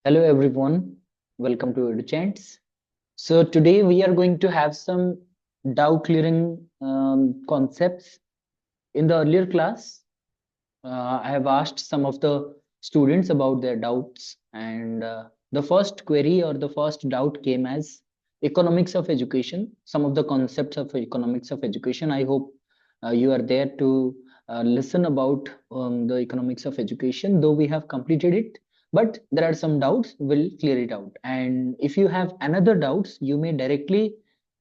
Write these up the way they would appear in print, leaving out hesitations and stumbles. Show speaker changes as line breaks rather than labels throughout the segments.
Hello everyone, welcome to EduChants. So today we are going to have some doubt clearing concepts. In the earlier class, I have asked some of the students about their doubts, and the first query or the first doubt came as economics of education, some of the concepts of economics of education. I hope you are there to listen about the economics of education, though we have completed it. But there are some doubts, we'll clear it out. And if you have another doubts, you may directly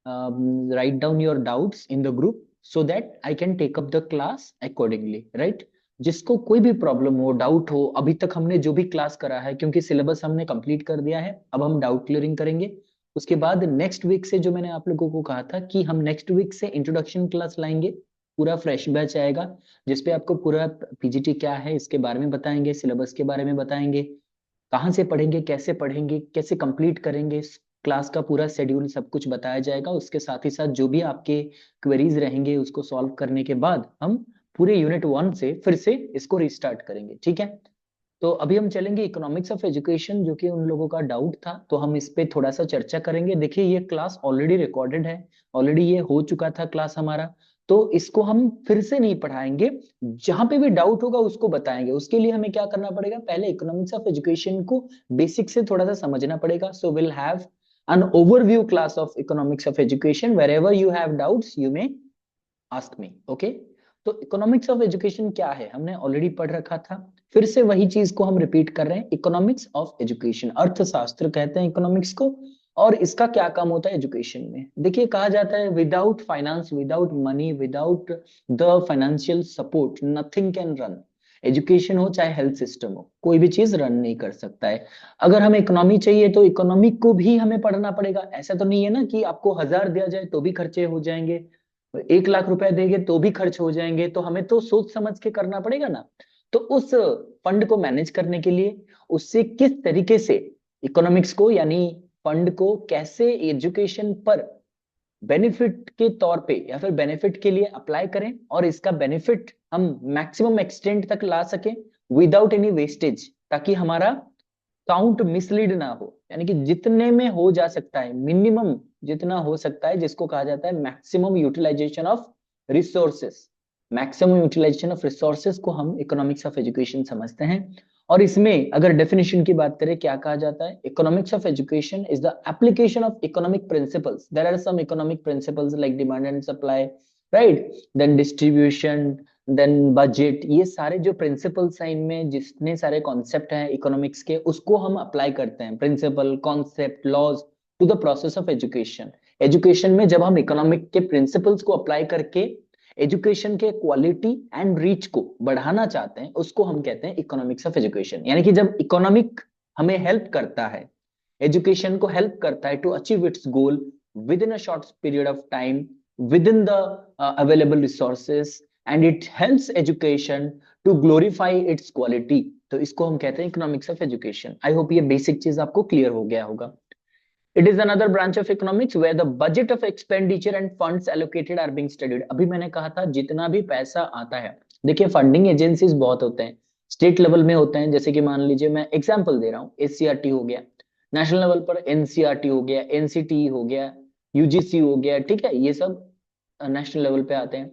write down your doubts in the group so that I can take up the class accordingly, right? जिसको कोई भी problem हो, doubt हो, अभी तक हमने जो भी क्लास करा है, क्योंकि सिलेबस हमने कंप्लीट कर दिया है, अब हम डाउट क्लियरिंग करेंगे। उसके बाद नेक्स्ट वीक से जो मैंने आप लोगों को कहा था कि हम नेक्स्ट वीक से इंट्रोडक्शन क्लास लाएंगे, पूरा फ्रेश बैच आएगा जिसपे आपको पूरा पीजीटी क्या है इसके बारे में बताएंगे, सिलेबस के बारे में बताएंगे, कहाँ से पढ़ेंगे, कैसे कंप्लीट करेंगे, क्लास का पूरा शेड्यूल सब कुछ बताया जाएगा। उसके साथ ही साथ जो भी आपके क्वेरीज रहेंगे उसको सॉल्व करने के बाद हम पूरे यूनिट 1 से फिर से इसको रिस्टार्ट करेंगे, ठीक है। तो अभी हम चलेंगे इकोनॉमिक्स ऑफ एजुकेशन, जो कि उन लोगों का डाउट था, तो हम इस पे थोड़ा सा चर्चा करेंगे। देखिए ये क्लास ऑलरेडी रिकॉर्डेड है, ऑलरेडी ये हो चुका था क्लास हमारा, तो इसको हम फिर से नहीं पढ़ाएंगे। जहां पे भी डाउट होगा उसको बताएंगे। उसके लिए हमें क्या करना पड़ेगा, पहले इकोनॉमिक्स ऑफ एजुकेशन को बेसिक से थोड़ा सा समझना पड़ेगा। So will have an overview class of economics of education. Wherever you have doubts you may ask me, okay? तो इकोनॉमिक्स ऑफ एजुकेशन क्या है हमने ऑलरेडी पढ़ रखा था, फिर से वही चीज को हम रिपीट कर रहे हैं। इकोनॉमिक्स ऑफ एजुकेशन, अर्थशास्त्र कहते हैं इकोनॉमिक्स को। और इसका क्या काम होता है एजुकेशन में, देखिए कहा जाता है without finance, without money, without the financial support nothing can run. Education हो चाहे हेल्थ सिस्टम हो, कोई भी चीज रन नहीं कर सकता है। अगर हमें इकोनॉमी चाहिए तो इकोनॉमी को भी हमें पढ़ना पड़ेगा। ऐसा तो नहीं है ना कि आपको 1000 दिया जाए तो भी खर्चे हो जाएंगे, 1 लाख रुपए देंगे तो भी खर्च हो जाएंगे। तो हमें तो सोच समझ के करना पड़ेगा ना। तो उस फंड को मैनेज करने के लिए उससे किस तरीके से इकोनॉमिक्स को यानी फंड को कैसे एजुकेशन पर बेनिफिट के तौर पे या फिर बेनिफिट के लिए अप्लाई करें और इसका बेनिफिट हम मैक्सिमम एक्सटेंट तक ला सकें विदाउट एनी वेस्टेज, ताकि हमारा काउंट मिसलीड ना हो। यानी कि जितने में हो जा सकता है, मिनिमम जितना हो सकता है, जिसको कहा जाता है maximum utilization of resources. Maximum utilization of resources को हम इकोनॉमिक्स ऑफ एजुकेशन समझते हैं। और इसमें अगर डेफिनेशन की बात करें, क्या कहा जाता है, economics of education is the application of economic principles. There are some economic principles like demand and supply, right, then distribution, then budget. ये सारे जो प्रिंसिपल्स हैं, इनमें जितने सारे कॉन्सेप्ट हैं इकोनॉमिक्स के, उसको हम अप्लाई करते हैं, principle, concept, laws to the process of education. Education में जब हम इकोनॉमिक के प्रिंसिपल्स को अप्लाई करके एजुकेशन के क्वालिटी एंड रीच को बढ़ाना चाहते हैं, उसको हम कहते हैं इकोनॉमिक्स ऑफ एजुकेशन। यानी कि जब इकोनॉमिक हमें हेल्प करता है, एजुकेशन को हेल्प करता है to achieve its goal within a short period of time, within the available resources, and it helps education to glorify its quality, तो इसको हम कहते हैं economics of education. I hope ये बेसिक चीज आपको क्लियर हो गया होगा। It is another branch of economics where the budget of expenditure and funds allocated are being studied. अभी मैंने कहा था जितना भी पैसा आता है, देखिए फंडिंग एजेंसीज बहुत होते हैं, स्टेट लेवल में होते हैं। जैसे कि मान लीजिए मैं एग्जांपल दे रहा हूँ, एससीईआरटी हो गया, नेशनल लेवल पर एनसीईआरटी हो गया, एनसीटी हो गया, यूजीसी हो गया, ठीक है, ये सब नेशनल लेवल पे आते हैं।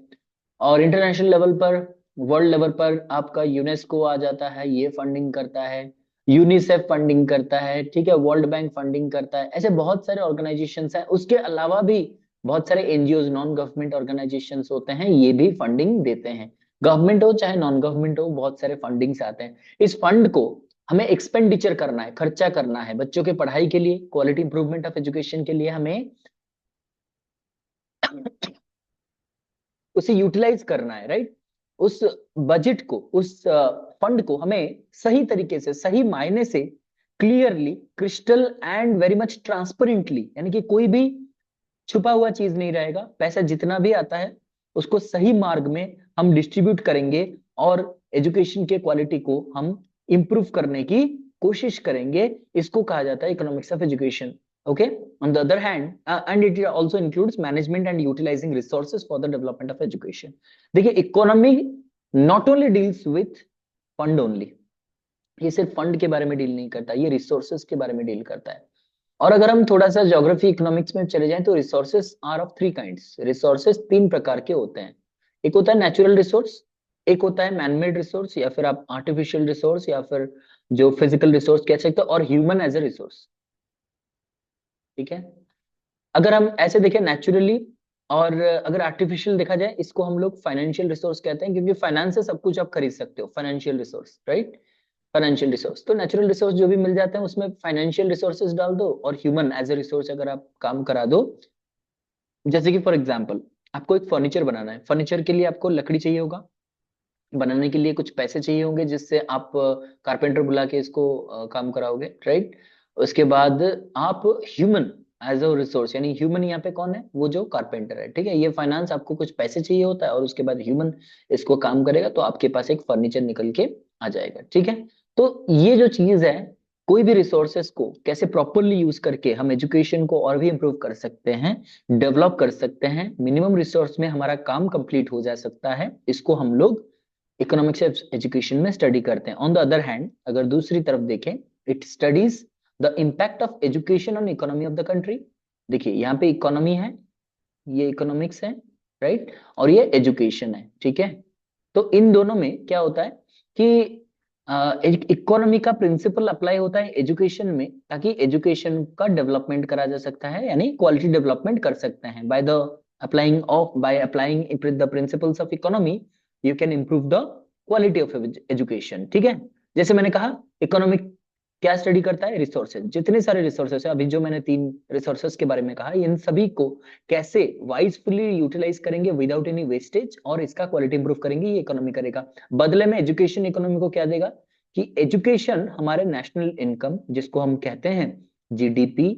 और इंटरनेशनल लेवल पर, वर्ल्ड लेवल पर आपका यूनेस्को आ जाता है, ये फंडिंग करता है, यूनिसेफ फंडिंग करता है, ठीक है, वर्ल्ड बैंक फंडिंग करता है। ऐसे बहुत सारे ऑर्गेनाइजेशंस हैं। उसके अलावा भी बहुत सारे एनजीओ, नॉन गवर्नमेंट ऑर्गेनाइजेशंस होते हैं, ये भी फंडिंग देते हैं। गवर्नमेंट हो चाहे नॉन गवर्नमेंट हो, बहुत सारे फंडिंग्स आते हैं। इस फंड को हमें एक्सपेंडिचर करना है, खर्चा करना है बच्चों के पढ़ाई के लिए, क्वालिटी इंप्रूवमेंट ऑफ एजुकेशन के लिए हमें उसे यूटिलाइज करना है, राइट। उस बजट को, उस फंड को हमें सही तरीके से, सही मायने से, clearly, crystal and very much transparently, यानी कि कोई भी छुपा हुआ चीज नहीं रहेगा। पैसा जितना भी आता है उसको सही मार्ग में हम डिस्ट्रीब्यूट करेंगे और एजुकेशन के क्वालिटी को हम इंप्रूव करने की कोशिश करेंगे। इसको कहा जाता है economics of education. Okay, on the other hand, and it also includes management and utilizing resources for the development of education. देखिए economy not only deals with fund only, ये सिर्फ फंड के बारे में डील नहीं करता, ये रिसोर्सेज के बारे में डील करता है। और अगर हम थोड़ा सा ज्योग्राफी इकोनॉमिक्स में चले जाएं तो resources are of three kinds. Resources तीन प्रकार के होते हैं। एक होता है नेचुरल रिसोर्स, एक होता है मैनमेड रिसोर्स या फिर आप आर्टिफिशियल रिसोर्स या फिर जो फिजिकल रिसोर्स कह सकते हो, और ह्यूमन एज ए रिसोर्स। ठीक है। अगर हम ऐसे देखें नेचुरली और अगर आर्टिफिशियल देखा जाए, इसको हम लोग फाइनेंशियल रिसोर्स कहते हैं, क्योंकि फाइनेंस से सब कुछ आप खरीद सकते हो, financial resource, right. Financial resource तो नेचुरल रिसोर्स जो भी मिल जाते हैं उसमें फाइनेंशियल रिसोर्सेज डाल दो, और ह्यूमन एज ए रिसोर्स अगर आप काम करा दो। जैसे कि फॉर एग्जांपल आपको एक फर्नीचर बनाना है, फर्नीचर के लिए आपको लकड़ी चाहिए होगा, बनाने के लिए कुछ पैसे चाहिए होंगे जिससे आप कारपेंटर बुला के इसको काम कराओगे, राइट। उसके बाद आप ह्यूमन एज अ रिसोर्स, यानी ह्यूमन यहाँ पे कौन है, वो जो कारपेंटर है, ठीक है। ये फाइनेंस आपको कुछ पैसे चाहिए होता है और उसके बाद ह्यूमन इसको काम करेगा, तो आपके पास एक फर्नीचर निकल के आ जाएगा, ठीक है। तो ये जो चीज है, कोई भी रिसोर्सेस को कैसे प्रॉपरली यूज करके हम एजुकेशन को और भी इंप्रूव कर सकते हैं, डेवलप कर सकते हैं, मिनिमम रिसोर्स में हमारा काम कंप्लीट हो जा सकता है, इसको हम लोग इकोनॉमिक्स एजुकेशन में स्टडी करते हैं। ऑन द अदर हैंड अगर दूसरी तरफ देखें, it studies the impact of education on economy of the country. देखिए यहाँ पे इकोनॉमी है, ये इकोनॉमिक्स है, राइट, और ये एजुकेशन है, ठीक है। तो इन दोनों में क्या होता है कि इकोनॉमी का प्रिंसिपल अप्लाई होता है एजुकेशन में, ताकि एजुकेशन का डेवलपमेंट करा जा सकता है, यानी क्वालिटी डेवलपमेंट कर सकते हैं। By applying the principles of economy you can improve the quality of education, ठीक है। जैसे मैंने कहा, इकोनॉमिक क्या स्टडी करता है, रिसोर्सेज, जितने सारे रिसोर्सेज है, अभी जो मैंने तीन रिसोर्सेज के बारे में कहा, इन सभी को कैसे वाइजफुली यूटिलाइज करेंगे विदाउट एनी वेस्टेज, और इसका क्वालिटी इंप्रूव करेंगे, ये इकोनॉमी करेगा। बदले में एजुकेशन इकोनॉमी को क्या देगा कि एजुकेशन हमारे नेशनल इनकम, जिसको हम कहते हैं जीडीपी,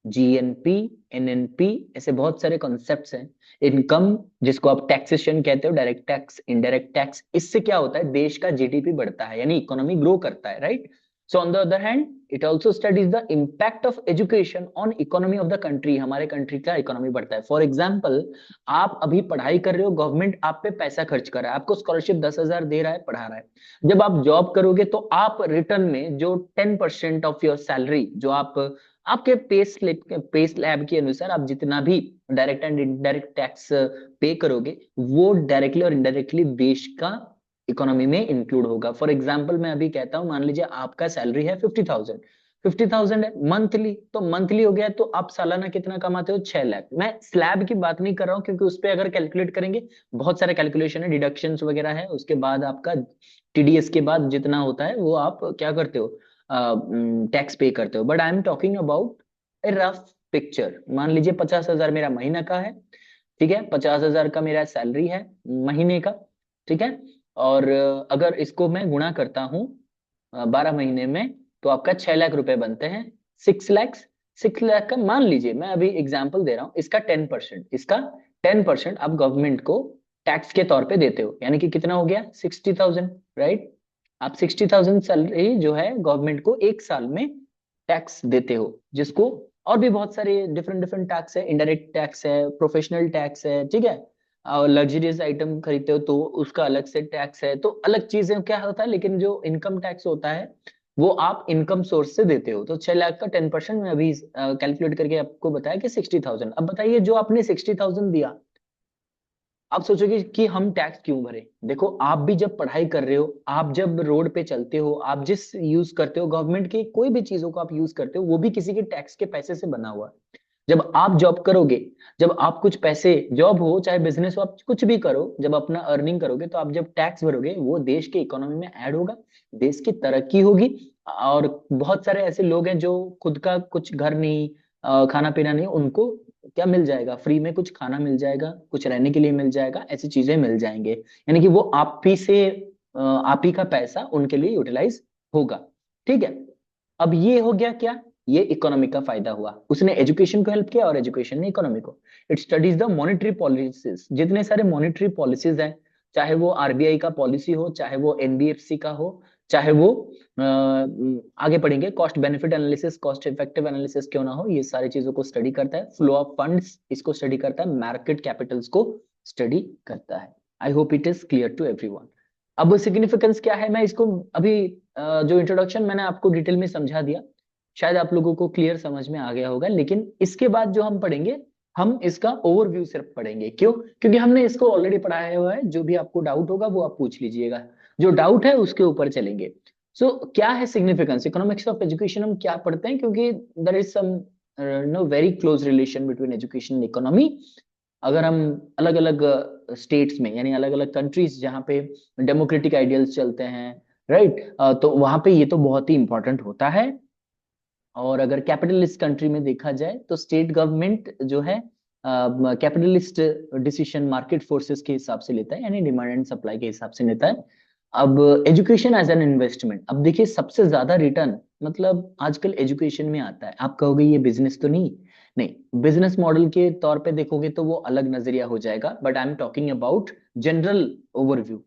जीएनपी, एनएनपी, ऐसे बहुत सारे कॉन्सेप्ट्स हैं। इनकम जिसको आप टैक्सेशन कहते हो, डायरेक्ट टैक्स, इनडायरेक्ट टैक्स, इससे क्या होता है, देश का जीडीपी बढ़ता है, यानी इकोनॉमी ग्रो करता है, right. So on the other hand it also studies the impact of education on economy of the country, हमारे कंट्री का इकोनॉमी बढ़ता है। फॉर एग्जाम्पल, आप अभी पढ़ाई कर रहे हो, गवर्नमेंट आप पे पैसा खर्च कर रहा है, आपको स्कॉलरशिप 10,000 दे रहा है, पढ़ा रहा है। जब आप जॉब करोगे तो आप रिटर्न में जो 10% ऑफ योर सैलरी, जो आप आपके पे स्लैब के अनुसार आप जितना भी डायरेक्ट एंड इनडायरेक्ट टैक्स पे करोगे, वो डायरेक्टली और इनडायरेक्टली देश का इकोनॉमी में इंक्लूड होगा। फॉर एग्जाम्पल मैं अभी कहता हूं, मान लीजिए आपका सैलरी है 50,000, 50,000 है मंथली, तो मंथली हो गया, तो आप सालाना कितना कमाते हो, 6 लाख। मैं स्लैब की बात नहीं कर रहा हूँ, क्योंकि उस पर अगर कैलकुलेट करेंगे बहुत सारे कैलकुलेशन है, डिडक्शंस वगैरह है, उसके बाद आपका टीडीएस के बाद जितना होता है वो आप क्या करते हो, टैक्स पे करते हो। But I am talking about A rough picture. मान लीजिए 50,000 मेरा महीना का है, ठीक है, 50,000 का मेरा सैलरी है महीने का, ठीक है। और अगर इसको मैं गुणा करता हूँ 12 महीने में, तो आपका 6 लाख रुपए बनते हैं। 6 लाख, 6 लाख का मान लीजिए, मैं अभी एग्जाम्पल दे रहा हूँ, इसका 10%, इसका 10% आप गवर्नमेंट को टैक्स के तौर पे देते हो, यानी कि कितना हो गया, 60,000, राइट। आप 60,000 सैलरी जो है गवर्नमेंट को एक साल में टैक्स देते हो, जिसको और भी बहुत सारे डिफरेंट डिफरेंट टैक्स है, इनडायरेक्ट टैक्स है, प्रोफेशनल टैक्स है, ठीक है। और लग्जरियस आइटम खरीदते हो तो उसका अलग से टैक्स है, तो अलग चीजें क्या होता है, लेकिन जो इनकम टैक्स होता है वो आप इनकम सोर्स से देते हो। तो 6 लाख का 10% में अभी कैलकुलेट करके आपको बताया कि 60,000। अब बताइए, जो आपने 60,000 दिया, आप सोचोगे कि हम टैक्स क्यों भरे। देखो, आप भी जब पढ़ाई कर रहे हो, आप जब रोड पे चलते हो, आप जिस यूज करते हो गवर्नमेंट की कोई भी चीजों को आप यूज करते हो, वो भी किसी के टैक्स के पैसे से बना हुआ है। जब आप जॉब करोगे, जब आप कुछ पैसे, जॉब हो चाहे बिजनेस हो, आप कुछ भी करो, जब अपना अर्निंग करोगे, तो आप जब टैक्स भरोगे, वो देश के इकोनॉमी में ऐड होगा, देश की तरक्की होगी। और बहुत सारे ऐसे लोग हैं जो खुद का कुछ घर नहीं, खाना पीना नहीं, उनको क्या मिल जाएगा, फ्री में कुछ खाना मिल जाएगा, कुछ रहने के लिए मिल जाएगा, ऐसी चीजें मिल जाएंगे, यानी कि वो आप ही से आप ही का पैसा उनके लिए यूटिलाइज होगा, ठीक है। अब ये हो गया क्या, ये इकोनॉमी का फायदा हुआ, उसने एजुकेशन को हेल्प किया और एजुकेशन ने इकोनॉमी को। It studies the monetary policies, जितने सारे मॉनेटरी पॉलिसीज हैं, चाहे वो आरबीआई का पॉलिसी हो, चाहे वो एनबीएफसी का हो, चाहे वो आगे पढ़ेंगे cost benefit analysis, cost effective analysis क्यों ना हो, ये सारी चीजों को स्टडी करता है। फ्लो ऑफ फंड्स इसको स्टडी करता है, मार्केट कैपिटल्स को स्टडी करता है। I hope it is clear to everyone. अब सिग्निफिकेंस क्या है, मैं इसको अभी जो इंट्रोडक्शन मैंने आपको डिटेल में समझा दिया, शायद आप लोगों को क्लियर समझ में आ गया होगा। लेकिन इसके बाद जो हम पढ़ेंगे, हम इसका ओवरव्यू सिर्फ पढ़ेंगे। क्यों? क्योंकि हमने इसको ऑलरेडी पढ़ाया हुआ है। जो भी आपको डाउट होगा वो आप पूछ लीजिएगा, जो डाउट है उसके ऊपर चलेंगे। सो क्या है सिग्निफिकेंस, इकोनॉमिक्स ऑफ एजुकेशन हम क्या पढ़ते हैं, क्योंकि there is some no very close relation between education and economy. अगर हम अलग अलग स्टेट्स में, यानी अलग अलग कंट्रीज जहाँ पे डेमोक्रेटिक आइडियल्स चलते हैं, राइट, तो वहां पे ये तो बहुत ही इंपॉर्टेंट होता है। और अगर कैपिटलिस्ट कंट्री में देखा जाए तो स्टेट गवर्नमेंट जो है कैपिटलिस्ट डिसीजन मार्केट फोर्सेस के हिसाब से लेता है, यानी डिमांड एंड सप्लाई के हिसाब से लेता है। अब एजुकेशन एज एन इन्वेस्टमेंट, अब देखिए सबसे ज्यादा रिटर्न मतलब आजकल एजुकेशन में आता है। आप कहोगे ये बिजनेस तो नहीं, नहीं, बिजनेस मॉडल के तौर पे देखोगे तो वो अलग नजरिया हो जाएगा, but I am talking about general overview.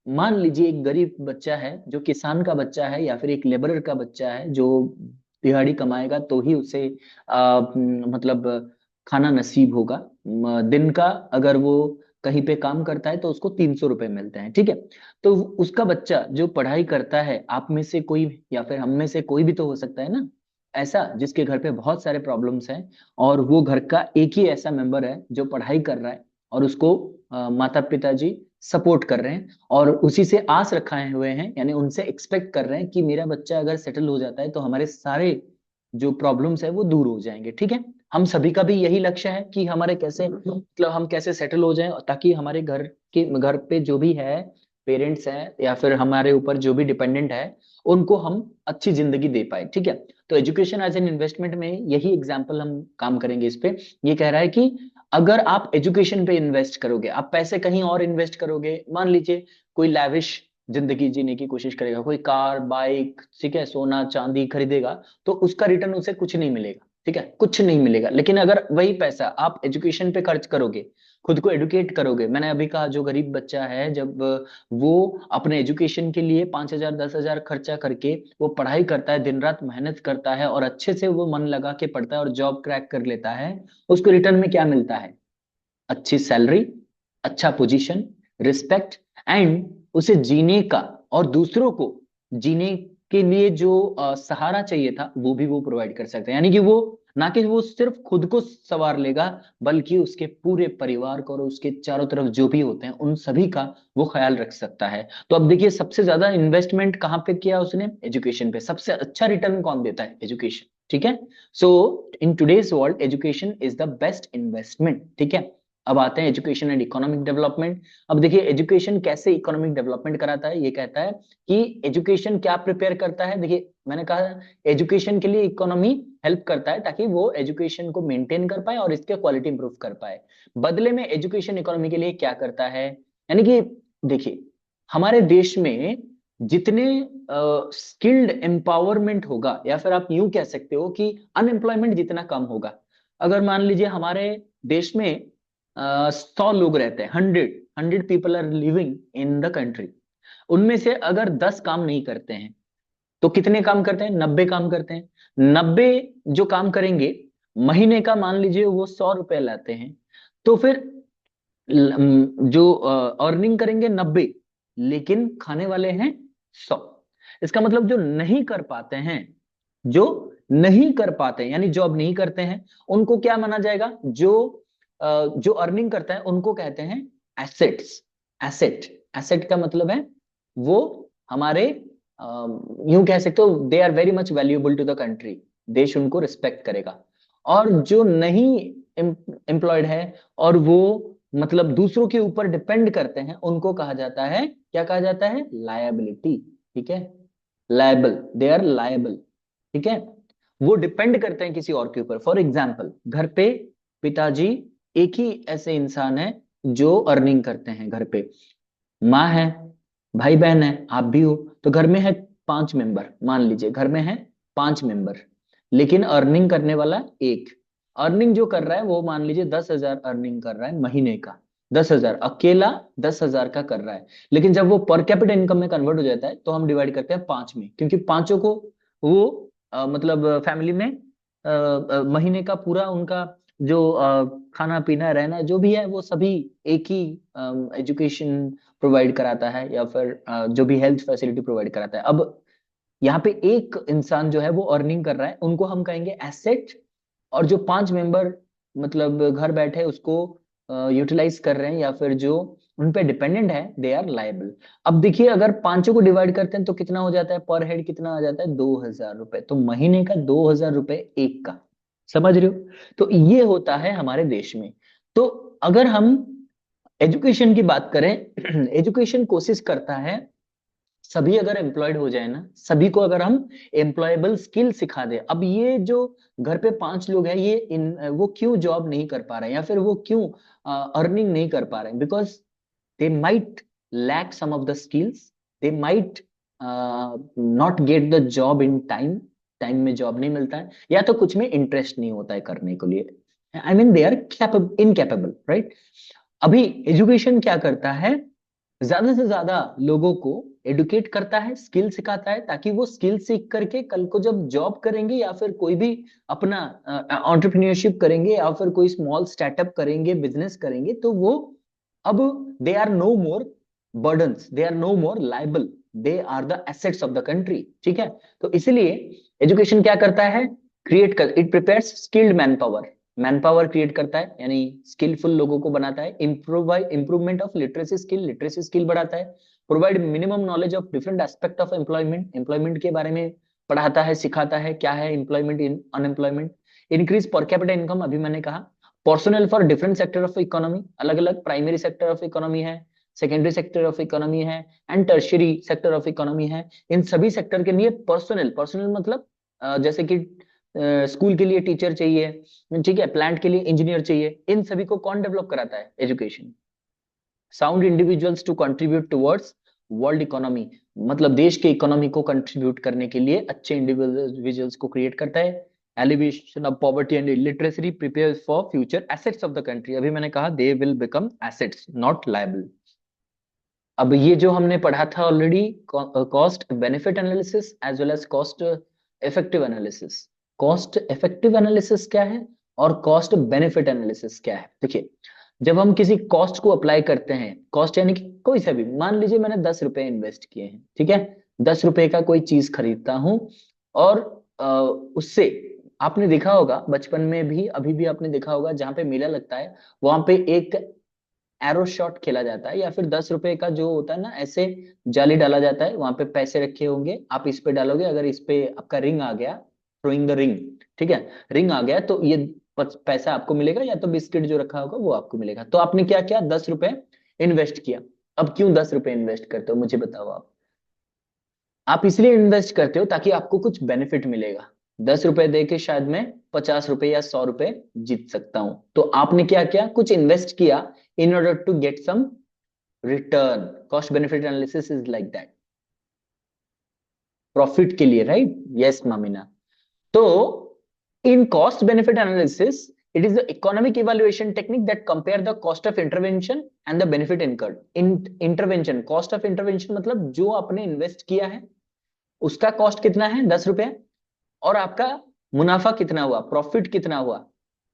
मान लीजिए एक गरीब बच्चा है, जो किसान का बच्चा है या फिर एक लेबरर का बच्चा है, जो दिहाड़ी कमाएगा तो ही उसे मतलब खाना नसीब होगा। दिन का अगर वो कहीं पे काम करता है तो उसको 300 रुपए मिलते हैं, ठीक है। तो उसका बच्चा जो पढ़ाई करता है, आप में से कोई या फिर हम में से कोई भी तो हो सकता है ना ऐसा, जिसके घर पे बहुत सारे प्रॉब्लम्स हैं, और वो घर का एक ही ऐसा मेंबर है जो पढ़ाई कर रहा है, और उसको माता पिताजी सपोर्ट कर रहे हैं, और उसी से आस रखाए हुए हैं, यानी उनसे एक्सपेक्ट कर रहे हैं कि मेरा बच्चा अगर सेटल हो जाता है तो हमारे सारे जो प्रॉब्लम्स है वो दूर हो जाएंगे, ठीक है। हम सभी का भी यही लक्ष्य है कि हमारे कैसे मतलब हम कैसे सेटल हो जाएं, ताकि हमारे घर पे जो भी है, पेरेंट्स हैं या फिर हमारे ऊपर जो भी डिपेंडेंट है, उनको हम अच्छी जिंदगी दे पाए, ठीक है। तो एजुकेशन एज एन इन्वेस्टमेंट में यही एग्जाम्पल हम काम करेंगे इस पे। ये कह रहा है कि अगर आप एजुकेशन पे इन्वेस्ट करोगे, आप पैसे कहीं और इन्वेस्ट करोगे, मान लीजिए कोई लैविश जिंदगी जीने की कोशिश करेगा, कोई कार बाइक, ठीक है, सोना चांदी खरीदेगा, तो उसका रिटर्न उसे कुछ नहीं मिलेगा, ठीक है, कुछ नहीं मिलेगा। लेकिन अगर वही पैसा आप एजुकेशन पे खर्च करोगे, खुद को एडुकेट करोगे, मैंने अभी कहा जो गरीब बच्चा है, जब वो अपने एजुकेशन के लिए 5,000 10,000 खर्चा करके वो पढ़ाई करता है, दिन रात मेहनत करता है, और अच्छे से वो मन लगा के पढ़ता है और जॉब क्रैक कर लेता है, उसको रिटर्न में क्या मिलता है? अच्छी सैलरी, अच्छा पोजीशन, रिस्पेक्ट, एंड उसे जीने का और दूसरों को जीने के लिए जो सहारा चाहिए था वो भी वो प्रोवाइड कर सकते हैं। यानी कि वो ना कि वो सिर्फ खुद को संवार लेगा, बल्कि उसके पूरे परिवार को और उसके चारों तरफ जो भी होते हैं उन सभी का वो ख्याल रख सकता है। तो अब देखिए सबसे ज्यादा इन्वेस्टमेंट कहाँ पे किया उसने? एजुकेशन पे। सबसे अच्छा रिटर्न कौन देता है? एजुकेशन, ठीक है। So in today's world education is the best investment, ठीक है। अब आते हैं एजुकेशन एंड इकोनॉमिक डेवलपमेंट। अब देखिए एजुकेशन कैसे इकोनॉमिक डेवलपमेंट कराता है। ये कहता है कि एजुकेशन क्या प्रिपेयर करता है। देखिए मैंने कहा एजुकेशन के लिए इकोनॉमी हेल्प करता है, ताकि वो एजुकेशन को मेंटेन कर पाए और इसके क्वालिटी इंप्रूव कर पाए। बदले में एजुकेशन इकोनॉमी के लिए क्या करता है, यानी कि देखिए हमारे देश में जितने स्किल्ड एम्पावरमेंट होगा, या फिर आप यूं कह सकते हो कि अनएम्प्लॉयमेंट जितना कम होगा। अगर मान लीजिए हमारे देश में 100 लोग रहते हैं, 100 people are living in the country, उनमें से अगर 10 काम नहीं करते हैं, तो कितने काम करते हैं? 90 काम करते हैं। 90 जो काम करेंगे, महीने का मान लीजिए वो 100 रुपए लाते हैं, तो फिर जो अर्निंग करेंगे 90, लेकिन खाने वाले हैं 100। इसका मतलब जो नहीं कर पाते हैं, जो नहीं कर पाते हैं यानी जॉब नहीं करते हैं, उनको क्या माना जाएगा? जो अर्निंग करता है उनको कहते हैं एसेट्स। एसेट, एसेट का मतलब है वो हमारे यूं कह सकते हो they are very much valuable to the country, देश उनको रिस्पेक्ट करेगा। और जो नहीं एम्प्लॉयड है और वो मतलब दूसरों के ऊपर डिपेंड करते हैं, उनको कहा जाता है, क्या कहा जाता है? लायबिलिटी, ठीक है। लायबल, दे आर लायबल, ठीक है। वो डिपेंड करते हैं किसी और के ऊपर। फॉर एग्जाम्पल घर पे पिताजी एक ही ऐसे इंसान है जो अर्निंग करते हैं, घर पे माँ है, भाई बहन है, आप भी हो, तो घर में है 5 मेंबर, मान लीजिए घर में है 5 मेंबर, लेकिन अर्निंग करने वाला एक। अर्निंग जो कर रहा है वो मान लीजिए 10,000 अर्निंग कर रहा है महीने का, 10,000 अकेला 10,000 का कर रहा है। लेकिन जब वो पर कैपिटा इनकम में कन्वर्ट हो जाता है तो हम डिवाइड करते हैं 5 में, क्योंकि पांचों को वो मतलब फैमिली में महीने का पूरा उनका जो खाना पीना रहना जो भी है वो सभी एक ही एजुकेशन प्रोवाइड कराता है, या फिर जो भी हेल्थ फैसिलिटी प्रोवाइड कराता है। अब यहाँ पे एक इंसान जो है वो अर्निंग कर रहा है, उनको हम कहेंगे एसेट। और जो 5 मेंबर मतलब घर बैठे उसको यूटिलाइज कर रहे हैं या फिर जो उन पे डिपेंडेंट है, दे आर लायबल। अब देखिए, अगर पांचों को डिवाइड करते हैं तो कितना हो जाता है, पर हेड कितना आ जाता है, 2,000 रुपए। तो महीने का 2,000 रुपए एक का, समझ रहे हो? तो ये होता है हमारे देश में। तो अगर हम एजुकेशन की बात करें, एजुकेशन कोशिश करता है सभी अगर एम्प्लॉयड हो जाए ना, सभी को अगर हम एम्प्लॉयबल स्किल सिखा दे। अब ये जो घर पे 5 लोग हैं, ये वो क्यों जॉब नहीं कर पा रहे हैं या फिर वो क्यों अर्निंग नहीं कर पा रहे हैं? Because they might lack some of the skills, they might not get the job in time, time में जॉब नहीं मिलता है, या तो कुछ में इंटरेस्ट नहीं होता है करने के लिए। I mean they are incapable, right? अभी एजुकेशन क्या करता है, ज्यादा से ज्यादा लोगों को एडुकेट करता है, स्किल सिखाता है, ताकि वो स्किल सीख करके कल को जब जॉब करेंगे या फिर कोई भी अपना एंटरप्रेन्योरशिप करेंगे या फिर कोई स्मॉल स्टार्टअप करेंगे, बिजनेस करेंगे, तो वो अब they are no more burdens, they are no more liable, they are the assets of the country. ठीक है? तो इसलिए एजुकेशन क्या करता है, क्रिएट कर, it prepares skilled man power, man power create करता है, यानी स्किलफुल लोगों को बनाता है। Improvement of literacy skill, literacy skill बढ़ाता है। Provide minimum knowledge of different aspect of employment, employment के बारे में पढ़ाता है, सिखाता है क्या है employment, in unemployment. Increase per capita income, अभी मैंने कहा। Personal for different sector of economy, अलग अलग प्राइमरी सेक्टर ऑफ इकोनॉमी है, सेकेंडरी सेक्टर ऑफ इकोनॉमी है, and tertiary sector of economy है। इन सभी सेक्टर के लिए पर्सनल, पर्सनल मतलब जैसे कि स्कूल के लिए टीचर चाहिए, ठीक है, प्लांट के लिए इंजीनियर चाहिए, इन सभी को कौन डेवलप कराता है, education. Sound individuals to contribute towards world economy, मतलब देश के इकोनॉमी को कंट्रीब्यूट करने के लिए अच्छे इंडिविजुअल्स को क्रिएट करता है। Elevation of poverty and illiteracy prepares for future assets of the country, अभी मैंने कहा they will become assets not liable. अब ये जो हमने पढ़ा था already, cost benefit analysis as well as cost effective analysis. Cost effective analysis क्या है और कॉस्ट बेनिफिट एनालिसिस क्या है? देखिए, जब हम किसी कॉस्ट को अप्लाई करते हैं, कॉस्ट यानी कि कोई सा भी, मान लीजिए मैंने 10 रुपए इन्वेस्ट किए हैं, ठीक है, 10 रुपए का कोई चीज खरीदता हूं, और उससे आपने देखा होगा बचपन में भी, अभी भी आपने देखा होगा, जहां पे मेला लगता है वहां पे एक एरो शॉट खेला जाता है, या फिर 10 रुपए का जो होता है ना, ऐसे जाली डाला जाता है, वहां पे पैसे रखे होंगे, आप इस पे डालोगे, अगर इस पे आपका रिंग आ गया, थ्रोइंग द रिंग, ठीक है, रिंग आ गया तो ये पैसा आपको मिलेगा, या तो बिस्किट जो रखा होगा वो आपको मिलेगा। तो आपने क्या किया, 10 रुपए इन्वेस्ट किया। अब क्यों 10 रुपए इन्वेस्ट करते हो, मुझे बताओ आप इसलिए इन्वेस्ट करते हो ताकि आपको कुछ बेनिफिट मिलेगा। 10 रुपए दे के शायद मैं 50 रुपए या 100 रुपए जीत सकता हूं। तो आपने क्या किया, कुछ इन्वेस्ट किया in order to get some return. Cost benefit analysis is like that, profit के लिए, राइट? यस मामिना। तो in cost benefit analysis, it is the economic evaluation technique that compare the cost of intervention and the benefit incurred in intervention। cost of intervention मतलब जो आपने invest किया है उसका cost कितना है, 10 रुपए, और आपका मुनाफा कितना हुआ, प्रॉफिट कितना हुआ,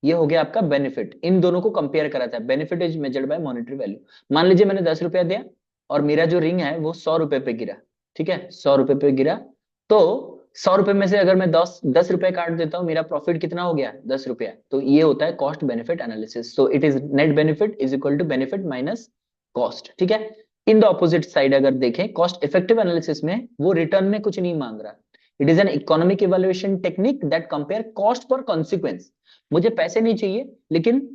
ये हो गया आपका बेनिफिट। इन दोनों को कंपेयर करा था। Benefit is measured by monetary value. मान लीजिए मैंने 10 रुपया दिया और मेरा जो रिंग है वो 100 रुपए पे गिरा, ठीक है, 100 रुपए पे गिरा, तो 100 रुपए में से अगर मैं 10 रुपए काट देता हूँ, मेरा प्रॉफिट कितना हो गया, 10 रुपया। तो ये होता है cost benefit analysis. So it is net benefit is equal to benefit minus cost, ठीक है। इन द ऑपोजिट साइड अगर देखें, कॉस्ट इफेक्टिव एनालिसिस में वो रिटर्न में कुछ नहीं मांग रहा। It is an economic evaluation technique that compare cost for consequence. मुझे पैसे नहीं चाहिए, लेकिन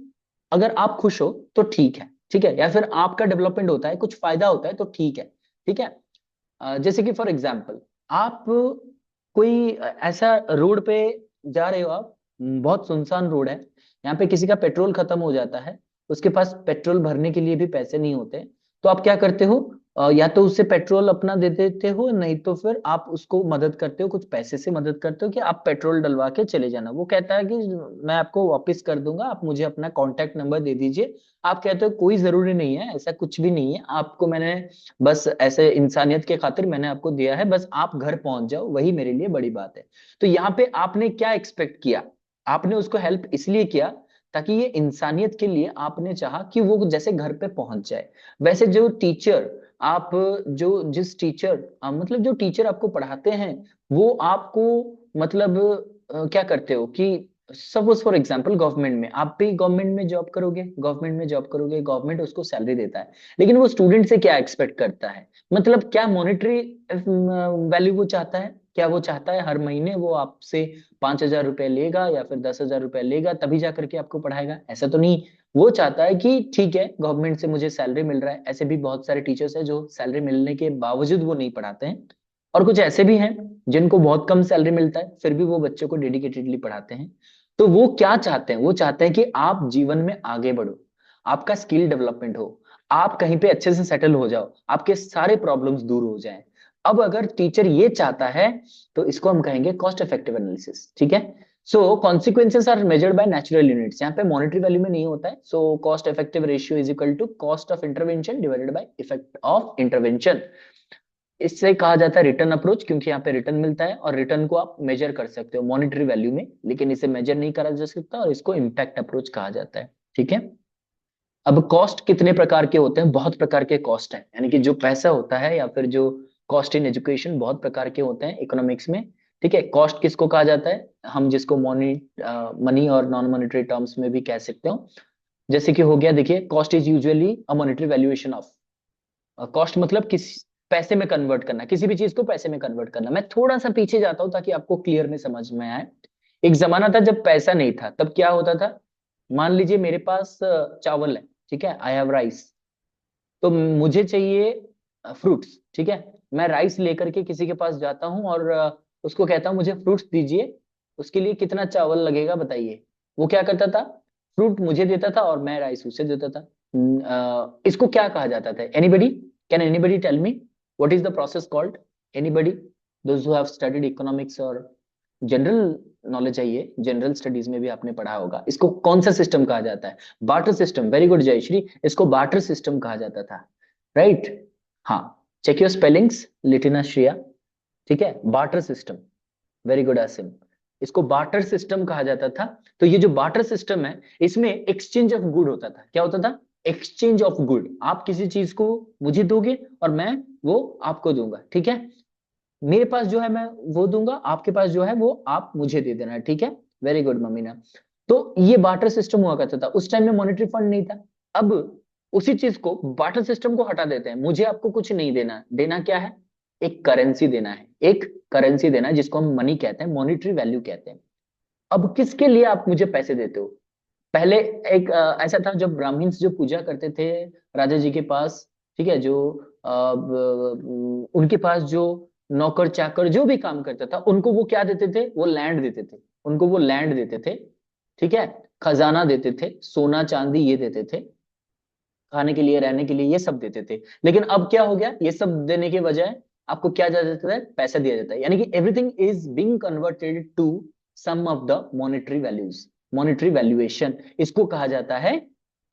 अगर आप खुश हो तो ठीक है, ठीक है, या फिर आपका डेवलपमेंट होता है, कुछ फायदा होता है तो ठीक है, ठीक है। जैसे कि फॉर एग्जाम्पल, आप कोई ऐसा रोड पे जा रहे हो, आप बहुत सुनसान रोड है, यहाँ पे किसी का पेट्रोल खत्म हो जाता है, उसके पास पेट्रोल भरने के लिए भी पैसे नहीं होते, तो आप क्या करते हो, या तो उससे पेट्रोल अपना दे देते हो, नहीं तो फिर आप उसको मदद करते हो, कुछ पैसे से मदद करते हो कि आप पेट्रोल डलवा के चले जाना। वो कहता है कि मैं आपको वापस कर दूंगा, आप मुझे अपना कॉन्टेक्ट नंबर दे दीजिए। आप कहते हो कोई जरूरी नहीं है, ऐसा कुछ भी नहीं है, आपको मैंने बस ऐसे इंसानियत के खातिर मैंने आपको दिया है, बस आप घर पहुंच जाओ, वही मेरे लिए बड़ी बात है। तो यहाँ पे आपने क्या एक्सपेक्ट किया, आपने उसको हेल्प इसलिए किया ताकि ये इंसानियत के लिए आपने चाहा कि वो जैसे घर पे पहुंच जाए। वैसे जो टीचर आप जो जिस टीचर मतलब जो टीचर आपको पढ़ाते हैं वो आपको मतलब क्या करते हो कि सपोज फॉर एग्जांपल गवर्नमेंट में आप भी गवर्नमेंट में जॉब करोगे, गवर्नमेंट उसको सैलरी देता है, लेकिन वो स्टूडेंट से क्या एक्सपेक्ट करता है, मतलब क्या मॉनेटरी वैल्यू वो चाहता है? क्या वो चाहता है हर महीने वो आपसे 5,000 रुपए लेगा या फिर 10,000 रुपए लेगा तभी जा करके आपको पढ़ाएगा? ऐसा तो नहीं। वो चाहता है कि ठीक है गवर्नमेंट से मुझे सैलरी मिल रहा है, ऐसे भी बहुत सारे टीचर्स हैं जो सैलरी मिलने के बावजूद वो नहीं पढ़ाते हैं, और कुछ ऐसे भी हैं जिनको बहुत कम सैलरी मिलता है फिर भी वो बच्चों को डेडिकेटेडली पढ़ाते हैं। तो वो क्या चाहते हैं? वो चाहते हैं कि आप जीवन में आगे बढ़ो, आपका स्किल डेवलपमेंट हो, आप कहीं पे अच्छे से सेटल हो जाओ, आपके सारे प्रॉब्लम्स दूर हो जाएं। अब अगर टीचर ये चाहता है तो इसको हम कहेंगे कॉस्ट इफेक्टिव एनालिसिस, ठीक है। So consequences are measured by natural units, यहाँ पे मॉनेटरी वैल्यू में नहीं होता है। So cost effective ratio is equal to cost of intervention divided by effect of intervention. इससे कहा जाता है रिटर्न अप्रोच, क्योंकि यहाँ पे रिटर्न मिलता है और रिटर्न को आप मेजर कर सकते हो मॉनेटरी वैल्यू में, लेकिन इसे मेजर नहीं करा जा सकता और इसको इम्पैक्ट अप्रोच कहा जाता है, ठीक है। अब कॉस्ट कितने प्रकार के होते हैं? बहुत प्रकार के कॉस्ट हैं, यानी कि जो पैसा होता है या फिर जो कॉस्ट इन एजुकेशन बहुत प्रकार के होते हैं इकोनॉमिक्स में, ठीक है। कॉस्ट किसको कहा जाता है? हम जिसको मनी और नॉन मॉनेटरी टर्म्स में भी कह सकते हो, जैसे कि हो गया, देखिए, cost is usually a monetary valuation of. Cost मतलब किस पैसे में कन्वर्ट करना, किसी भी चीज को पैसे में कन्वर्ट करना। मैं थोड़ा सा पीछे जाता हूं ताकि आपको क्लियर में समझ में आए। एक जमाना था जब पैसा नहीं था, तब क्या होता था? मान लीजिए मेरे पास चावल है, ठीक है, आई हैव राइस, तो मुझे चाहिए फ्रूट्स, ठीक है। मैं राइस लेकर के किसी के पास जाता हूँ और उसको कहता हूँ मुझे फ्रूट्स दीजिए, उसके लिए कितना चावल लगेगा बताइए। वो क्या करता था? फ्रूट मुझे देता था और मैं राइस उसे देता था। इसको क्या कहा जाता था? Anybody, can anybody tell me what is the process called? Anybody, those who have studied economics और जनरल नॉलेज है, ये जनरल स्टडीज में भी आपने पढ़ा होगा। इसको कौन सा सिस्टम कहा जाता है? Barter system. Very good Jayashree, इसको बार्टर सिस्टम कहा जाता था, राइट? हाँ, चेक योर स्पेलिंग्स लिटिना श्रिया, ठीक है, barter system. Very good Asim, इसको बार्टर सिस्टम कहा जाता था। तो ये जो बार्टर सिस्टम है इसमें एक्सचेंज ऑफ गुड होता था। क्या होता था? Exchange of good. आप किसी चीज को मुझे दोगे और मैं वो आपको दूंगा, ठीक है। मेरे पास जो है मैं वो दूंगा, आपके पास जो है वो आप मुझे दे देना, ठीक है। वेरी गुड ममीना। तो ये बार्टर सिस्टम हुआ करता था। उस टाइम में मॉनेटरी फंड नहीं था। अब उसी चीज को, बार्टर सिस्टम को हटा देते हैं, मुझे आपको कुछ नहीं देना। देना क्या है? एक करेंसी देना है, एक करेंसी देना है जिसको हम मनी कहते हैं, मॉनेटरी वैल्यू कहते हैं। अब किसके लिए आप मुझे पैसे देते हो? पहले एक ऐसा था, जब ब्राह्मण्स जो पूजा करते थे राजा जी के पास, ठीक है, जो उनके पास जो नौकर चाकर जो भी काम करता था उनको वो क्या देते थे? वो लैंड देते थे। उनको वो लैंड देते थे, ठीक है, खजाना देते थे, सोना चांदी ये देते थे, खाने के लिए रहने के लिए ये सब देते थे। लेकिन अब क्या हो गया? ये सब देने के बजाय आपको क्या दिया जाता है? पैसा दिया जाता है, यानी कि everything is being converted to some of the monetary values, monetary valuation. इसको कहा जाता है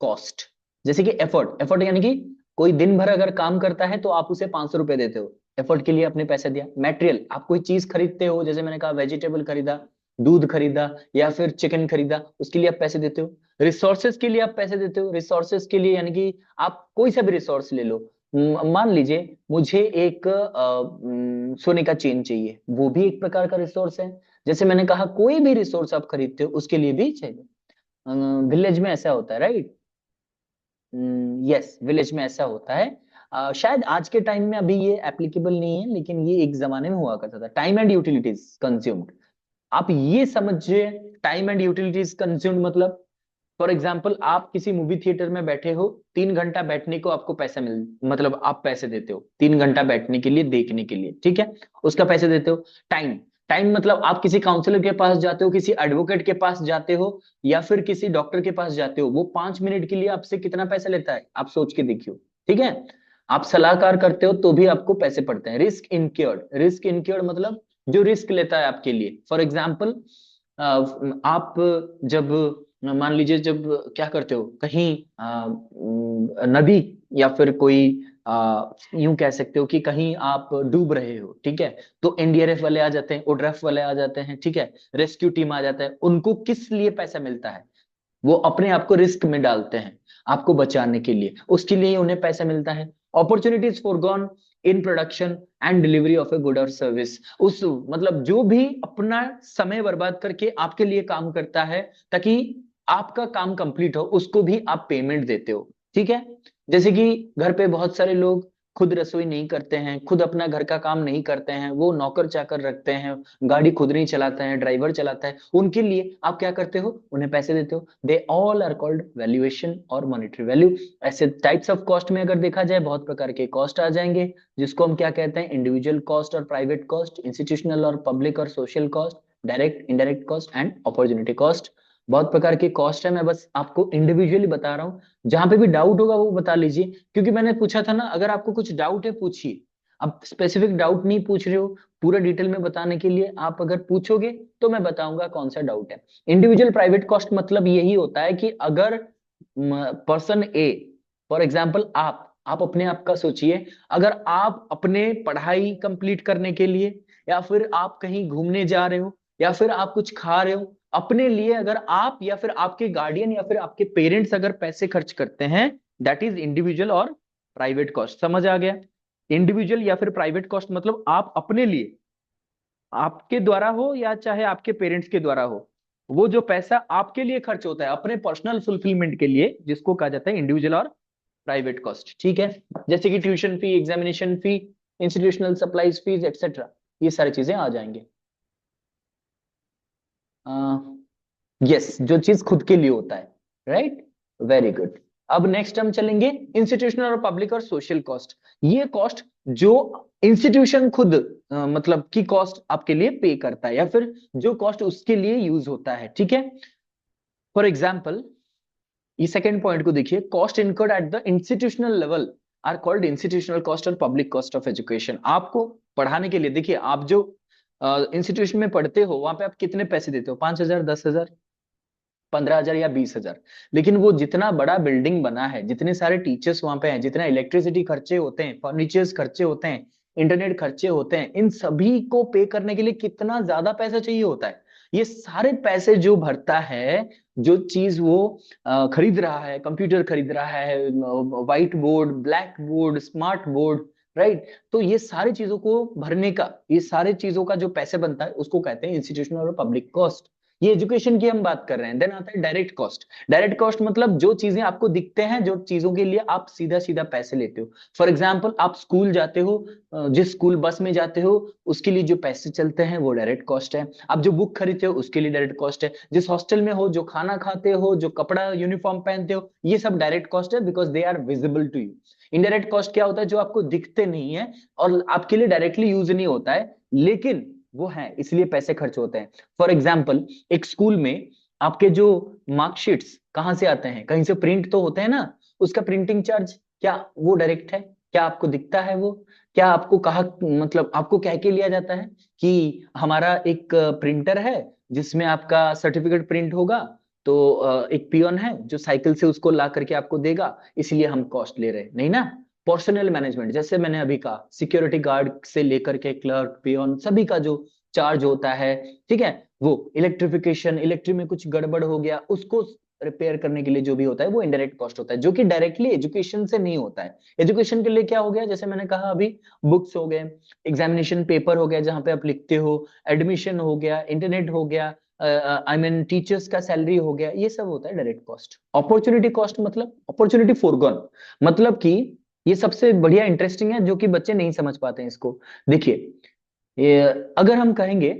कॉस्ट। जैसे कि एफर्ट, एफर्ट यानी कि कोई दिन भर अगर काम करता है तो आप उसे 500 रुपए देते हो, एफर्ट के लिए आपने पैसा दिया। मेटेरियल, आप कोई चीज खरीदते हो, जैसे मैंने कहा वेजिटेबल खरीदा, दूध खरीदा या फिर चिकन खरीदा, उसके लिए आप पैसे देते हो। रिसोर्सेज के लिए आप पैसे देते हो, रिसोर्सेज के लिए यानी कि आप कोई सा भी रिसोर्स ले लो। मान लीजिए मुझे एक सोने का चेन चाहिए, वो भी एक प्रकार का रिसोर्स है। जैसे मैंने कहा कोई भी रिसोर्स आप खरीदते हो उसके लिए भी चाहिए। विलेज में ऐसा होता है, राइट? यस, विलेज में ऐसा होता है। शायद आज के टाइम में अभी ये एप्लीकेबल नहीं है, लेकिन ये एक जमाने में हुआ करता था। टाइम एंड यूटिलिटीज कंज्यूम्ड, आप ये समझिए, टाइम एंड यूटिलिटीज कंज्यूम्ड मतलब, फॉर एग्जाम्पल आप किसी मूवी थिएटर में बैठे हो, 3 घंटा बैठने को आपको पैसा मिल, मतलब आप पैसे देते हो 3 घंटा बैठने के लिए, देखने के लिए, ठीक है, उसका पैसे देते हो। टाइम, टाइम मतलब आप किसी काउंसलर के पास जाते हो, किसी एडवोकेट के पास जाते हो या फिर किसी डॉक्टर के पास जाते हो, वो 5 मिनट के लिए आपसे कितना पैसा लेता है आप सोच के देखियो, ठीक है। आप सलाहकार करते हो तो भी आपको पैसे पड़ते हैं। रिस्क इनक्योर्ड, रिस्क इनक्योर्ड मतलब जो रिस्क लेता है आपके लिए। फॉर एग्जाम्पल आप जब मान लीजिए जब क्या करते हो कहीं नदी या फिर कोई यूं कह सकते हो कि कहीं आप डूब रहे हो, ठीक है, तो एनडीआरएफ वाले आ जाते हैं, ओड्राफ वाले आ जाते हैं, ठीक है, रेस्क्यू टीम आ जाता है। उनको किस लिए पैसा मिलता है? वो अपने आप को रिस्क में डालते हैं आपको बचाने के लिए, उसके लिए उन्हें पैसा मिलता है। Opportunities foregone in production and delivery of a good और सर्विस, उस मतलब जो भी अपना समय बर्बाद करके आपके लिए काम करता है ताकि आपका काम कंप्लीट हो, उसको भी आप पेमेंट देते हो। ठीक है, जैसे कि घर पे बहुत सारे लोग खुद रसोई नहीं करते हैं, खुद अपना घर का काम नहीं करते हैं, वो नौकर चाकर रखते हैं, गाड़ी खुद नहीं चलाते हैं, ड्राइवर चलाता है, उनके लिए आप क्या करते हो, उन्हें पैसे देते हो। They all are called valuation और मॉनेटरी वैल्यू। ऐसे टाइप्स ऑफ कॉस्ट में अगर देखा जाए बहुत प्रकार के कॉस्ट आ जाएंगे, जिसको हम क्या कहते हैं, इंडिविजुअल कॉस्ट और प्राइवेट कॉस्ट, इंस्टीट्यूशनल और पब्लिक और social cost, direct indirect cost and opportunity cost. बहुत प्रकार की कॉस्ट है, मैं बस आपको इंडिविजुअली बता रहा हूँ। जहां पे भी डाउट होगा वो बता लीजिए, क्योंकि मैंने पूछा था ना, अगर आपको कुछ डाउट है पूछिए। अब स्पेसिफिक डाउट नहीं पूछ रहे हो, पूरा डिटेल में बताने के लिए आप अगर पूछोगे तो मैं बताऊंगा कौन सा डाउट है। इंडिविजुअल प्राइवेट कॉस्ट मतलब यही होता है कि अगर पर्सन ए, फॉर एग्जाम्पल आप अपने आप का सोचिए, अगर आप अपने पढ़ाई कंप्लीट करने के लिए, या फिर आप कहीं घूमने जा रहे हो, या फिर आप कुछ खा रहे हो अपने लिए, अगर आप या फिर आपके गार्डियन या फिर आपके पेरेंट्स अगर पैसे खर्च करते हैं, दैट इज इंडिविजुअल और प्राइवेट कॉस्ट। समझ आ गया? इंडिविजुअल या फिर प्राइवेट कॉस्ट मतलब आप अपने लिए, आपके द्वारा हो या चाहे आपके पेरेंट्स के द्वारा हो, वो जो पैसा आपके लिए खर्च होता है अपने पर्सनल फुलफिलमेंट के लिए, जिसको कहा जाता है इंडिविजुअल और प्राइवेट कॉस्ट। ठीक है, जैसे कि ट्यूशन फी, एग्जामिनेशन फी, इंस्टीट्यूशनल सप्लाईज फीस एक्सेट्रा, ये सारी चीजें आ जाएंगे। यस, जो चीज खुद के लिए होता है, राइट, वेरी गुड। अब नेक्स्ट हम चलेंगे इंस्टीट्यूशनल और पब्लिक और सोशल कॉस्ट। ये कॉस्ट जो इंस्टीट्यूशन खुद मतलब की कॉस्ट आपके लिए पे करता है, या फिर जो कॉस्ट उसके लिए यूज होता है। ठीक है, फॉर एग्जाम्पल ये सेकेंड पॉइंट को देखिए, cost incurred at the institutional level are called institutional cost और पब्लिक कॉस्ट ऑफ एजुकेशन। आपको पढ़ाने के लिए, देखिए आप जो इंस्टीट्यूशन में पढ़ते हो वहां पे आप कितने पैसे देते हो, 5,000, 10,000, 15,000 या 20,000। लेकिन वो जितना बड़ा बिल्डिंग बना है, जितने सारे टीचर्स वहां पे हैं, जितना इलेक्ट्रिसिटी खर्चे होते हैं, फर्नीचर्स खर्चे होते हैं, इंटरनेट खर्चे होते हैं, इन सभी को पे करने के लिए कितना ज्यादा पैसा चाहिए होता है। ये सारे पैसे जो भरता है, जो चीज वो खरीद रहा है, कंप्यूटर खरीद रहा है, white board, black board, smart board, right, तो ये सारी चीजों को भरने का, ये सारे चीजों का जो पैसे बनता है उसको कहते हैं इंस्टीट्यूशनल और पब्लिक कॉस्ट। ये एजुकेशन की हम बात कर रहे हैं। देन आता है डायरेक्ट कॉस्ट। डायरेक्ट कॉस्ट मतलब जो चीजें आपको दिखते हैं, जो चीजों के लिए आप सीधा सीधा पैसे लेते हो। फॉर एग्जाम्पल आप स्कूल जाते हो, जिस स्कूल बस में जाते हो उसके लिए जो पैसे चलते हैं वो डायरेक्ट कॉस्ट है। आप जो बुक खरीदते हो उसके लिए डायरेक्ट कॉस्ट है। जिस हॉस्टल में हो, जो खाना खाते हो, जो कपड़ा यूनिफॉर्म पहनते हो, ये सब डायरेक्ट कॉस्ट है, because they are visible to you. Indirect cost क्या होता है, जो आपको दिखते नहीं है और आपके लिए डायरेक्टली यूज नहीं होता है, लेकिन वो है इसलिए पैसे खर्च होते हैं। फॉर एग्जाम्पल एक स्कूल में आपके जो मार्कशीट्स कहाँ से आते हैं, कहीं से प्रिंट तो होते हैं ना, उसका प्रिंटिंग चार्ज क्या वो डायरेक्ट है, क्या आपको दिखता है वो, क्या आपको कहा, मतलब आपको कह के लिया जाता है कि हमारा एक प्रिंटर है जिसमें आपका सर्टिफिकेट प्रिंट होगा, तो एक पियोन है जो साइकिल से उसको ला करके आपको देगा, इसलिए हम कॉस्ट ले रहे हैं, नहीं ना। पर्सनल मैनेजमेंट, जैसे मैंने अभी कहा, सिक्योरिटी गार्ड से लेकर के क्लर्क, पियोन, सभी का जो चार्ज होता है, ठीक है, वो इलेक्ट्रिफिकेशन, इलेक्ट्रिक में कुछ गड़बड़ हो गया उसको रिपेयर करने के लिए जो भी होता है वो इनडायरेक्ट कॉस्ट होता है, जो कि डायरेक्टली एजुकेशन से नहीं होता है। एजुकेशन के लिए क्या हो गया, जैसे मैंने कहा अभी, बुक्स हो गए, एग्जामिनेशन पेपर हो गया जहां पे आप लिखते हो, एडमिशन हो गया, इंटरनेट हो गया, आई मीन टीचर्स का सैलरी हो गया, ये सब होता है डायरेक्ट कॉस्ट। अपॉर्चुनिटी कॉस्ट मतलब अपॉर्चुनिटी फोरगॉन, मतलब कि ये सबसे बढ़िया इंटरेस्टिंग है जो कि बच्चे नहीं समझ पाते हैं इसको। देखिए, ये अगर हम कहेंगे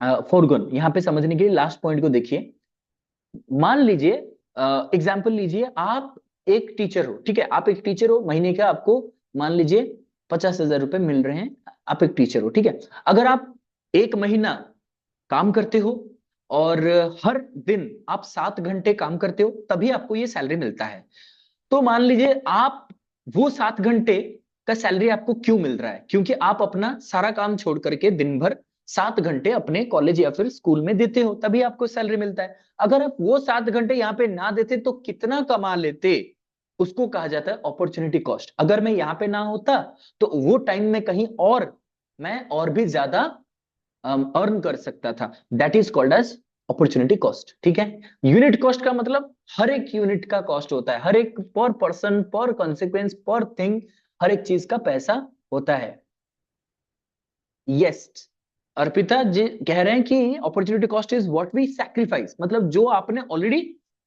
फोरगॉन, यहाँ पे समझने के लिए लास्ट पॉइंट को देखिए। मान लीजिए, एग्जाम्पल लीजिए, आप एक टीचर हो, ठीक है, आप एक टीचर हो, महीने का आपको मान लीजिए 50,000 रुपए मिल रहे हैं, आप एक टीचर हो, ठीक है। अगर आप एक महीना काम करते हो और हर दिन आप 7 घंटे काम करते हो, तभी आपको ये सैलरी मिलता है। तो मान लीजिए आप वो 7 घंटे का सैलरी आपको क्यों मिल रहा है, क्योंकि आप अपना सारा काम छोड़ करके दिन भर 7 घंटे अपने कॉलेज या फिर स्कूल में देते हो, तभी आपको सैलरी मिलता है। अगर आप वो 7 घंटे यहाँ पे ना देते तो कितना कमा लेते, उसको कहा जाता है अपॉर्चुनिटी कॉस्ट। अगर मैं यहाँ पे ना होता तो वो टाइम में कहीं और मैं और भी ज्यादा अर्न कर सकता था, that is called as opportunity cost. ठीक है, यूनिट कॉस्ट का मतलब हर एक यूनिट का कॉस्ट होता है, हर एक पर पर्सन, पर कॉन्सिक्वेंस, पर थिंग, हर एक चीज का पैसा होता है। यस, अर्पिता जी कह रहे हैं कि opportunity cost is what we sacrifice, मतलब जो आपने ऑलरेडी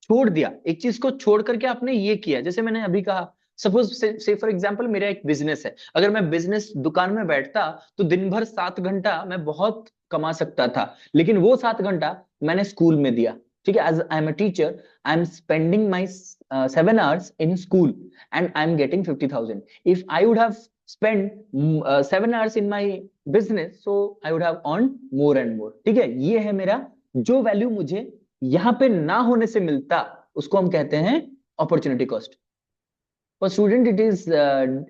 छोड़ दिया, एक चीज को छोड़ करके आपने ये किया। जैसे मैंने अभी कहा, सपोज से फॉर एग्जांपल मेरा एक बिजनेस है, अगर मैं बिजनेस दुकान में बैठता तो दिन भर 7 घंटा मैं बहुत कमा सकता था, लेकिन वो 7 घंटा मैंने स्कूल में दिया। ठीक है, as I am a teacher, I am spending my 7 hours in school and I am getting 50,000। If I would have spent 7 hours in my business, so I would have earned more and more। ठीक है, ये है मेरा जो value मुझे यहाँ पे ना होने से मिलता, उसको हम कहते हैं opportunity cost. For student it is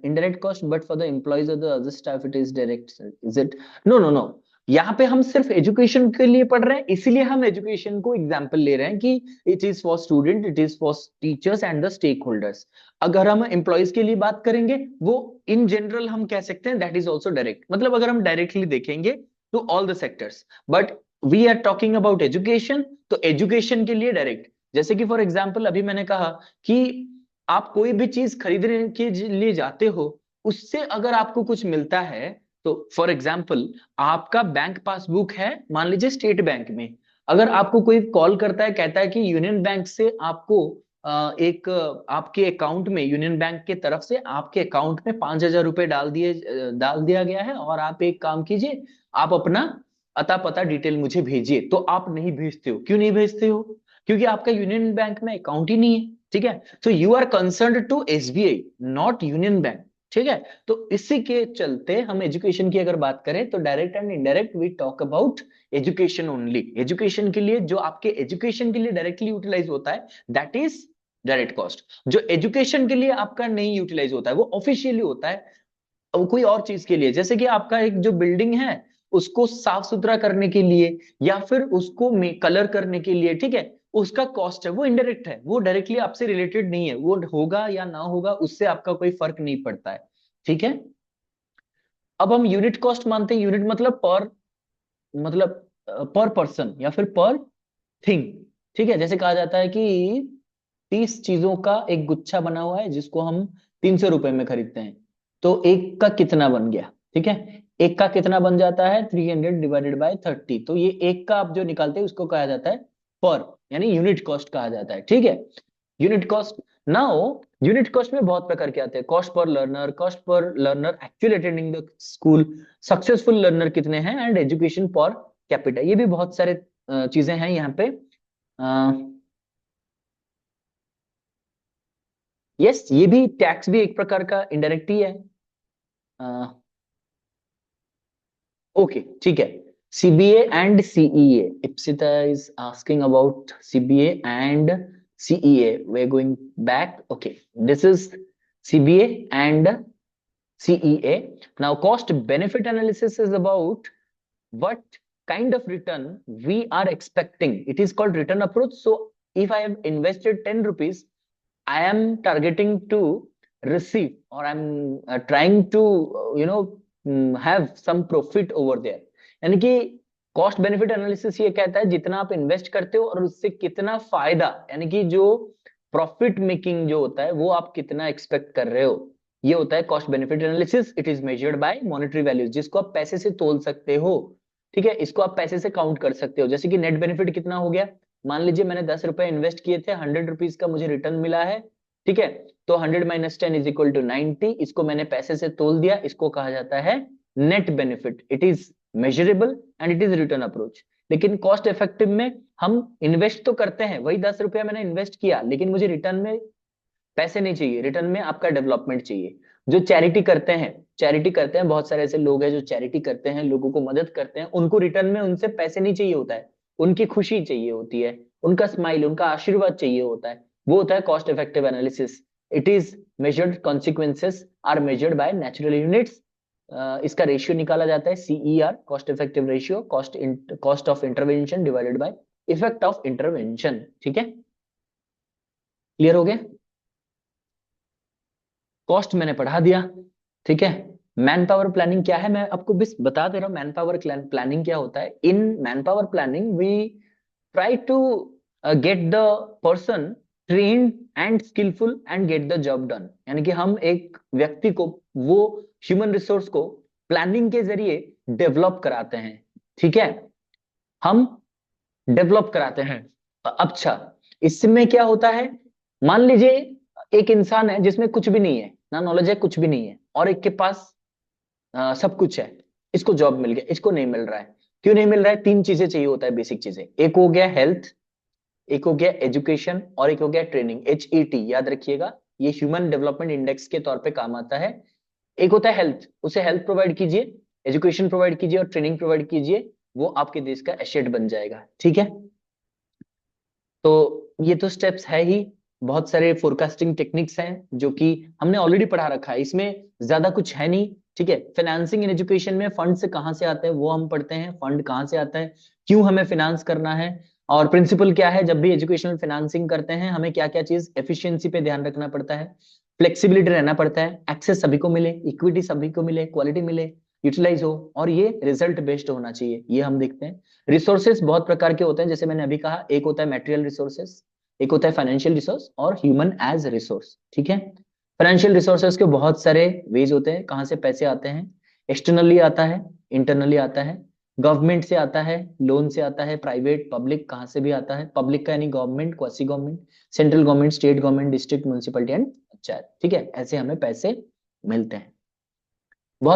indirect cost, but for the employees or the other staff it is direct। is it? No, no, no, यहाँ पे हम सिर्फ एजुकेशन के लिए पढ़ रहे हैं, इसीलिए हम एजुकेशन को एग्जाम्पल ले रहे हैं कि it is for student, it is for teachers and the stakeholders. अगर हम एम्प्लॉयज के लिए बात करेंगे, वो इन जनरल हम कह सकते हैं दैट इज ऑल्सो डायरेक्ट, मतलब अगर हम डायरेक्टली देखेंगे to all the sectors, but we are talking about education, तो एजुकेशन के लिए डायरेक्ट। जैसे कि फॉर एग्जाम्पल अभी मैंने कहा कि आप कोई भी चीज खरीदने के लिए जाते हो, उससे अगर आपको कुछ मिलता है, तो फॉर एग्जाम्पल आपका बैंक पासबुक है मान लीजिए स्टेट बैंक में, अगर आपको कोई कॉल करता है, कहता है कि यूनियन बैंक से आपको एक आपके अकाउंट में, यूनियन बैंक के तरफ से आपके अकाउंट में 5,000 रुपए डाल दिया गया है, और आप एक काम कीजिए, आप अपना अता पता डिटेल मुझे भेजिए, तो आप नहीं भेजते हो। क्यों नहीं भेजते हो? क्योंकि आपका यूनियन बैंक में अकाउंट ही नहीं है। ठीक है, तो you are concern to SBI, not Union Bank. ठीक है, तो इसी के चलते हम एजुकेशन की अगर बात करें तो direct and indirect we talk about education only. Education के लिए, जो आपके एजुकेशन के लिए डायरेक्टली यूटिलाइज होता है, दैट इज डायरेक्ट कॉस्ट। जो एजुकेशन के लिए आपका नहीं यूटिलाइज होता है, वो ऑफिशियली होता है कोई और चीज के लिए, जैसे कि आपका एक जो बिल्डिंग है उसको साफ सुथरा करने के लिए, या फिर उसको कलर करने के लिए, ठीक है, उसका कॉस्ट है, वो इनडायरेक्ट है, वो डायरेक्टली आपसे रिलेटेड नहीं है, वो होगा या ना होगा उससे आपका कोई फर्क नहीं पड़ता है। ठीक है, अब हम यूनिट कॉस्ट मानते हैं, यूनिट मतलब पर, मतलब पर पर्सन या फिर पर थिंग। ठीक है, जैसे कहा जाता है कि 30 चीजों का एक गुच्छा बना हुआ है जिसको हम 300 रुपए में खरीदते हैं, तो एक का कितना बन गया? ठीक है, एक का कितना बन जाता है? 300 डिवाइडेड बाय 30। तो ये एक का आप जो निकालते हैं उसको कहा जाता है पर, यानी यूनिट कॉस्ट कहा जाता है। ठीक है, unit cost. Now unit cost में बहुत प्रकार के आते हैं, cost per learner, cost per learner actually attending the school, successful learner कितने हैं, एंड एजुकेशन पर कैपिटा। ये भी बहुत सारे चीजें हैं यहाँ पे। यस, ये भी टैक्स भी एक प्रकार का इनडायरेक्ट ही है। ओके, ठीक है, CBA and CEA, Ipsita is asking about CBA and CEA, we are going back. Okay, this is CBA and CEA. Now cost benefit analysis is about what kind of return we are expecting. It is called return approach. So if I have invested 10 rupees, I am targeting to receive, or I'm trying to have some profit over there। यानी कि cost benefit analysis ये कहता है जितना आप invest करते हो और उससे कितना फायदा, यानी कि जो प्रॉफिट मेकिंग जो होता है वो आप कितना एक्सपेक्ट कर रहे हो, ये होता है cost benefit analysis. It is measured by monetary values, जिसको आप पैसे से तोल सकते हो। ठीक है, इसको आप पैसे से काउंट कर सकते हो, जैसे कि नेट बेनिफिट कितना हो गया, मान लीजिए मैंने 10 रुपए इन्वेस्ट किए थे, 100 रुपीज का मुझे रिटर्न मिला है। ठीक है, तो 100 - 10 = 90, इसको मैंने पैसे से तोल दिया, इसको कहा जाता है net benefit. It is measurable and it is return approach. लेकिन कॉस्ट इफेक्टिव में हम इन्वेस्ट तो करते हैं, वही 10 रुपया मैंने इन्वेस्ट किया, लेकिन मुझे रिटर्न में पैसे नहीं चाहिए, रिटर्न में आपका डेवलपमेंट चाहिए। जो चैरिटी करते हैं, चैरिटी करते हैं, बहुत सारे ऐसे लोग हैं जो चैरिटी करते हैं, लोगों को मदद करते हैं, उनको रिटर्न में उनसे पैसे नहीं चाहिए होता है, उनकी खुशी चाहिए होती है, उनका स्माइल, उनका आशीर्वाद चाहिए होता है, वो होता है cost effective analysis. It is measured, consequences are measured by natural units. इसका रेशियो निकाला जाता है CER, cost effective ratio, cost of intervention divided by effect of intervention. ठीक है, क्लियर हो गया? कॉस्ट मैंने पढ़ा दिया। ठीक है, मैन पावर प्लानिंग क्या है, मैं आपको बस बता दे रहा हूँ मैन पावर प्लानिंग क्या होता है। In manpower planning we try to get the person trained and skillful and get the job done। यानी कि हम एक व्यक्ति को, वो ह्यूमन रिसोर्स को प्लानिंग के जरिए डेवलप कराते हैं। ठीक है, हम डेवलप कराते हैं। अच्छा, इसमें क्या होता है, मान लीजिए एक इंसान है जिसमें कुछ भी नहीं है, ना नॉलेज है, कुछ भी नहीं है, और एक के पास सब कुछ है, इसको जॉब मिल गया, इसको नहीं मिल रहा है। क्यों नहीं मिल रहा है? तीन चीजें चाहिए होता है, बेसिक चीजें। एक हो गया हेल्थ, एक हो गया एजुकेशन, और एक हो गया ट्रेनिंग। HET याद रखिएगा, ये ह्यूमन डेवलपमेंट इंडेक्स के तौर पे काम आता है। एक होता है हेल्थ, उसे हेल्थ प्रोवाइड कीजिए, एजुकेशन प्रोवाइड कीजिए और ट्रेनिंग प्रोवाइड कीजिए, वो आपके देश का एसेट बन जाएगा। ठीक है, तो ये तो स्टेप्स है ही। बहुत सारे फोरकास्टिंग टेक्निक्स हैं जो कि हमने ऑलरेडी पढ़ा रखा है, इसमें ज्यादा कुछ है नहीं। ठीक है, फाइनेंसिंग इन एजुकेशन में फंड से कहाँ से आते हैं वो हम पढ़ते हैं, फंड कहाँ से आता है, क्यों हमें फाइनेंस करना है, और प्रिंसिपल क्या है जब भी एजुकेशनल फाइनेंसिंग करते हैं, हमें क्या क्या चीज, एफिशिएंसी पे ध्यान रखना पड़ता है, फ्लेक्सिबिलिटी रहना पड़ता है, एक्सेस सभी को मिले, इक्विटी सभी को मिले, क्वालिटी मिले, यूटिलाइज हो, और ये रिजल्ट बेस्ड होना चाहिए, ये हम देखते हैं। रिसोर्सेस बहुत प्रकार के होते हैं, जैसे मैंने अभी कहा, एक होता है मेटेरियल रिसोर्सेस, एक होता है फाइनेंशियल रिसोर्स, और ह्यूमन एज रिसोर्स। ठीक है, फाइनेंशियल रिसोर्सेस के बहुत सारे वेज होते हैं, कहाँ से पैसे आते हैं, एक्सटर्नली आता है, इंटरनली आता है, गवर्नमेंट से आता है, लोन से आता है, प्राइवेट पब्लिक कहाँ से भी आता है, पब्लिक का यानी government, quasi government, central government, state government, district municipality and panchayat. ठीक है, ऐसे हमें पैसे मिलते हैं।